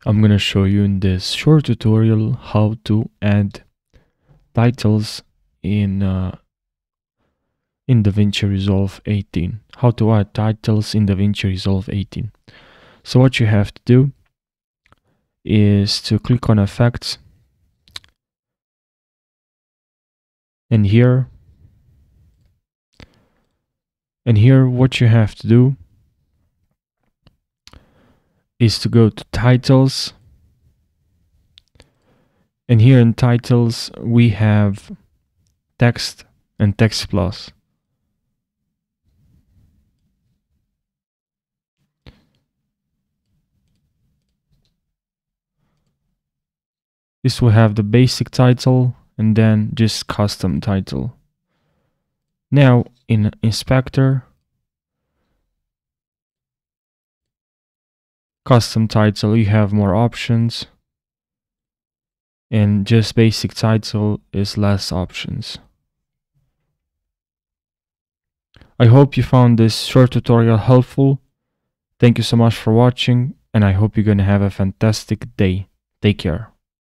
I'm gonna show you in this short tutorial how to add titles in DaVinci Resolve 18. How to add titles in DaVinci Resolve 18. So what you have to do is to click on Effects, and here what you have to do is to go to Titles, and here in Titles we have Text and Text Plus. This will have the basic title and then just custom title. Now in Inspector, custom title, you have more options, and just basic title is less options. I hope you found this short tutorial helpful. Thank you so much for watching, and I hope you're gonna have a fantastic day. Take care.